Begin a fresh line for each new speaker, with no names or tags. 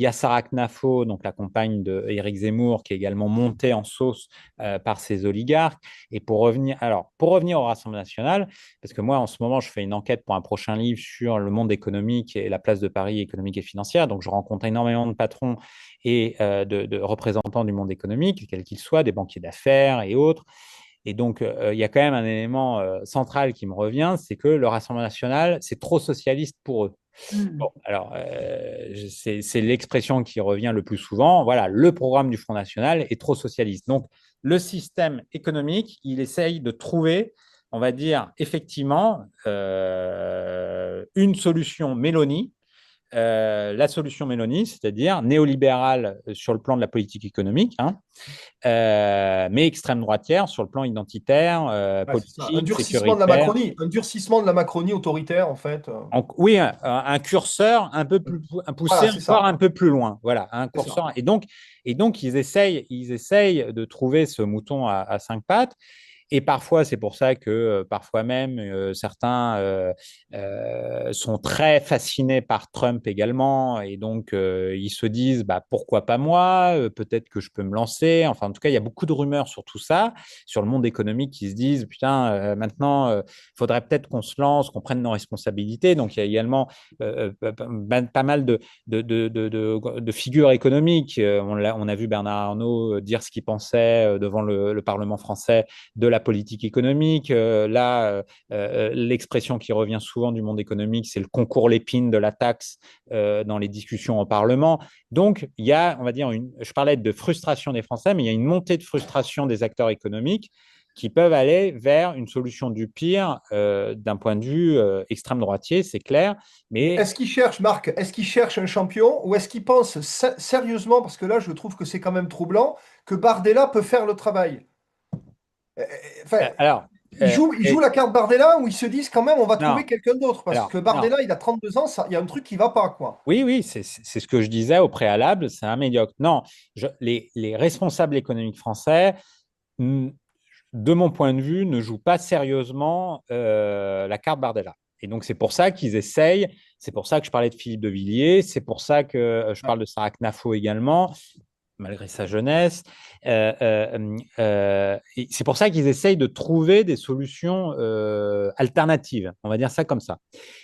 Il y a Sarah Knafo, donc la compagne d'Éric Zemmour, qui est également montée en sauce par ces oligarques. Et pour revenir au Rassemblement national, parce que moi, en ce moment, je fais une enquête pour un prochain livre sur le monde économique et la place de Paris économique et financière. Donc, je rencontre énormément de patrons et de représentants du monde économique, quels qu'ils soient, des banquiers d'affaires et autres. Et donc, il y a quand même un élément central qui me revient, c'est que le Rassemblement national, c'est trop socialiste pour eux. Bon,
Mm.
alors, c'est l'expression qui revient le plus souvent. Voilà, le programme du Front National est trop socialiste. Donc, le système économique, il essaye de trouver, on va dire, effectivement, une solution Mélanie, la solution Mélanie, c'est-à-dire néolibérale sur le plan de la politique économique, hein, mais extrême droitière sur le plan identitaire,
Ouais, c'est ça. Un
politique,
durcissement de la
sécuritaire.
Macronie, un durcissement de la Macronie autoritaire, en fait.
Donc, oui, un curseur un peu plus poussé,
Voilà, c'est
encore
ça.
un peu plus loin. Voilà, un
C'est ça.
curseur. Et donc ils essayent de trouver ce mouton à cinq pattes. Et parfois, c'est pour ça que parfois même certains sont très fascinés par Trump également. Et donc, ils se disent, bah, pourquoi pas moi? Peut-être que je peux me lancer. Enfin, en tout cas, il y a beaucoup de rumeurs sur tout ça, sur le monde économique qui se disent, putain, maintenant, il faudrait peut-être qu'on se lance, qu'on prenne nos responsabilités. Donc, il y a également pas mal de figures économiques. On a vu Bernard Arnault dire ce qu'il pensait devant le Parlement français de la politique économique. Là, l'expression qui revient souvent du monde économique, c'est le concours Lépine de la taxe dans les discussions au Parlement. Donc, il y a, on va dire, je parlais de frustration des Français, mais il y a une montée de frustration des acteurs économiques qui peuvent aller vers une solution du pire d'un point de vue extrême droitier, c'est clair.
Mais
Mais
est-ce qu'il cherche, Marc, est-ce qu'il cherche un champion ou est-ce qu'il pense sérieusement, parce que là, je trouve que c'est quand même troublant, que Bardella peut faire le travail? Enfin,
alors,
ils jouent la carte Bardella ou ils se disent quand même on va
non,
trouver quelqu'un d'autre parce
alors,
que
non.
Bardella, il a 32 ans, il y a un truc qui va pas, quoi.
Oui, oui, c'est ce que je disais au préalable, c'est un médiocre. Non, les responsables économiques français, de mon point de vue, ne jouent pas sérieusement la carte Bardella. Et donc, c'est pour ça qu'ils essayent, c'est pour ça que je parlais de Philippe de Villiers, c'est pour ça que je
Ouais.
parle de Sarah Knafo également, malgré sa jeunesse. Et c'est pour ça qu'ils essayent de trouver des solutions alternatives, on va dire ça comme ça.